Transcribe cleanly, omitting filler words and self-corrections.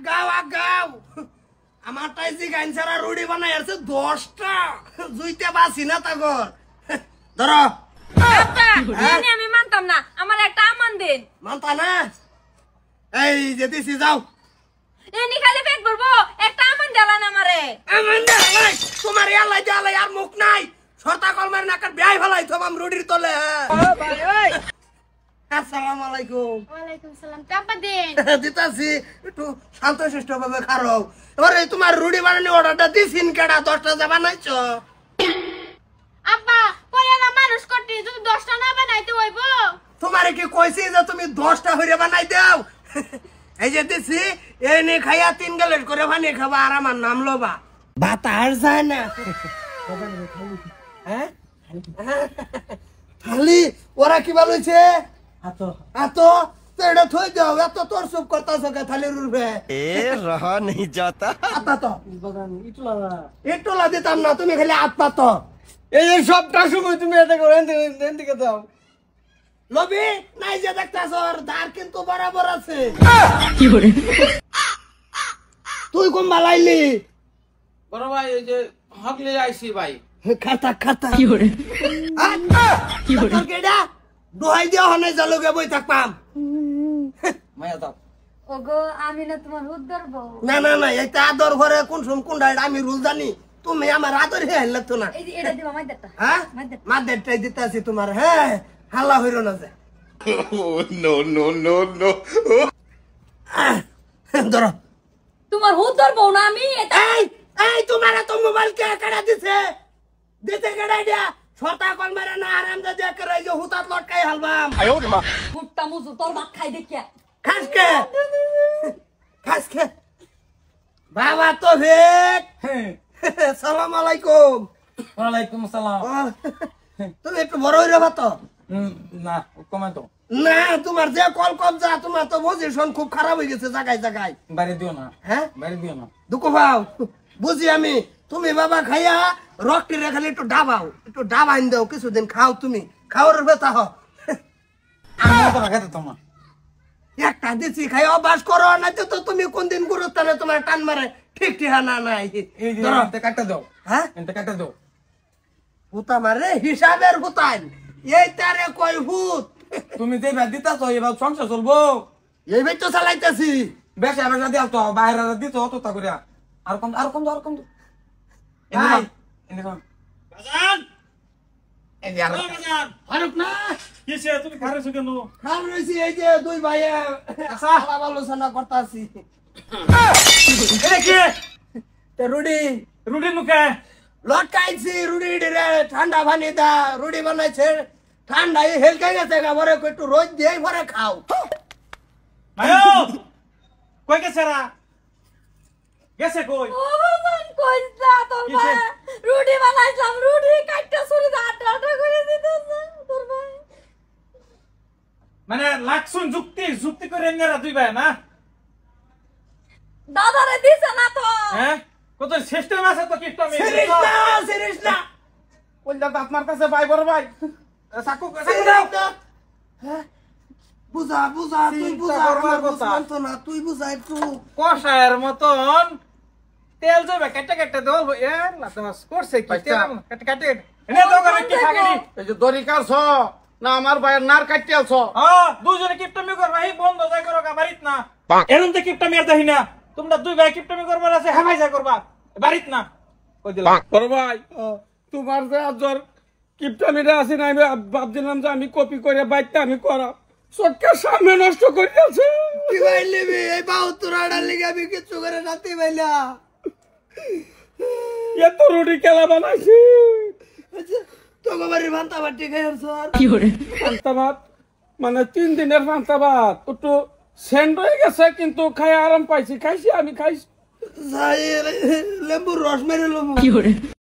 আগাও আমার টাইজি গাইনছারা রুডি বানাই আছে 10টা জুইতে বাসি না তাগর ধরো আপা আমি মানতাম না আমার একটা আমান দেন মানতা না এই যেতেছি যাও এনি খালি পেট ভরবো একটা আমান দেলান আমারে আমান দেলাই তোমার আল্লাহ জালাই আর মুখ নাই সরতা কলমার নাকার বিয়াই ফলাই থবাম রুডির তলে ভাই ওই আসসালামু আলাইকুম ওয়ালাইকুম সালাম টাপা দেন দিতাছি একটু শান্তশিষ্ট ভাবে খারো এবারে তোমার রুডি বানানি অর্ডারটা দিছিন কেডা 10টা যা বানাইছো আপা পয়লা মানুষ করতে যদি 10টা না বানাইতে হইবো তোমারে কি কইছি যে তুমি 10টা হইরে বানাই দাও এই যে দিছি এনে খাইয়া 3 গ্লাস করে পানি খাবা আর আমার নাম লবা বাতার যায় না হ্যাঁ খালি ওরা কি বলছে আতো আতো তেড়ে থই দাও এত তোর সুপ করতাছ কে থালি রুরবে এ রহা नहीं जाता আতা তো ইটলা দিতাম না তুমি খালি আত্মা তো এই যে সবটা সময় তুমি এটা করো এন দিকে দাও লবি নাই যে দেখতাছ ওর ধার কিন্তু বরাবর আছে কি করে তুই কোন বালাইলি বড় ভাই এই যে হকলে আইছি ভাই খাতা খাতা কি করে কি করে কেডা দোহাই দিয়া হনে জালুগে বই থাকপাম মায়া দাও ওগো আমি না তোমার উদ্ধার বউ না না না এটা আদর ঘরে কোন সুম কোন ডাইড আমি রুল জানি তুমি আমার আদর হে লাগতো না এই যে এটা দিবা মাইদাটা হ্যাঁ মাদেরটাই দিতাছি তোমার হ্যাঁ হাল্লা হইরো না যে नो नो नो नो ধরো তোমার উদ্ধার বউ না আমি এই এই তোমার তো মোবাইল কে কেডা দিছে দিতে কেডা দিয়া ছটা কল মারে না আরাম দে দেখ রে যে হুতাত লটকাই হালবাম ফুটটা মুজু তোর ভাত খাই দেখিয়া খাসকে খাসকে বাবা তো ভেক সালাম আলাইকুম ওয়ালাইকুম আসসালাম তুমি একটু বড় হইরে ভাত না কমে তো না তোমার যে কল কবজা তোমার তো পজিশন খুব খারাপ হয়ে গেছে জায়গায় জায়গায় বাইরে দিও না হ্যাঁ বাইরে দিও না দুঃখ পাও বুঝি আমি তুমি বাবা খাইয়া রক্তি রে খালি একটু ডাবাইন দাও কিছুদিন খাও তুমি খাওয়ার বেতা হ আমি তো রাখাতে তোমার একটা দিছি খাই অভ্যাস করো না তো তুমি কোন দিন গুরুত্বে তোমার টান মারে ঠিক ঠিকানা নাই এই যে ধরো। এনতে কাটা দাও হ্যাঁ এনতে কাটা দাও হুতা মারে হিসাবের হুতাইন এই তারে কই হুত তুমি যে ভাত দিতাছ এবার সংসার চলবো এই ভাই তো চালাইতেছি বেশি আবার দিও তো বাইরে দিত অত তা করিয়া আর কম ভাই। এনে কম বাজান এই যে আর ফারুক না কিসে তুমি খারেছো কেন খান রইছি এই যে দুই ভাই আচ্ছা। আলাপ আলোচনা করতাছি এটা কি তে রুডি রুটি নুকে লটকাইছি রুডি রে ঠান্ডা পানি দা রুডি বানাইছে ঠান্ডা হেলকে গেছে গাবরে একটু রোজ দিয়ে ভরে খাও আয়ো কই গেছে রা গেছে কই ও মান কইছা তোর কিসে? ভাই রুটি বানাইলাম রুটি কাটটা ছুরি আটা করে দিতেছে তোর ভাই মানে লাকসুন যুক্তি করে এনারা দুই ভাই না দাদারে দিছে না তো হ্যাঁ কত সিস্টেম আছে তো কিপটা সিরিজ না কইলা তো আপনার কাছে ভাই বড় ভাই সাকু হ্যাঁ? বুঝা তুই চিন্তা বুঝা করবার আমার কথা। বুঝবান তো না তুই বুঝা একটু কষায়ের মতন তেল যাবে কেটে কেটে দেব এ লাতাস করছে কি আচ্ছা। তেল কেটে কেটে এনে তো করে কি থাকেনি এই যে দড়ি কাটছ না আমার ভাইয়ের নার কাটতে আলছ হ্যাঁ দুজনে কিপটামি করবা এই বন্ধ যাই করো গা বাড়িত না এরম তো কিপটামি আর দেখি না তোমরা দুই ভাই কিপটামি করবার আছে হামাই যা করবা বাড়িত না কই দিলাম বড় ভাই তোমার যে আজর কিপটামিটা আছে না আমি ভাবছিলাম যে আমি কপি করে বাইকটা আমি করা চোখের সামনে নষ্ট করে আছে কি ভাইলিবি এই বাউতুরাডা লিগে আমি কিছু করে নাতি ভাইলা এত রুটি কেলা বানাইছি তো বাড়ি ভান্তা বাটি খাইর স্যার পান্তাভাত মানে 3 দিনের পান্তাভাত একটু সেন্ড হয়ে গেছে কিন্তু খাই আরাম পাইছি খাইছি আমি খাইছি লেম্বুর রস মেরে লমু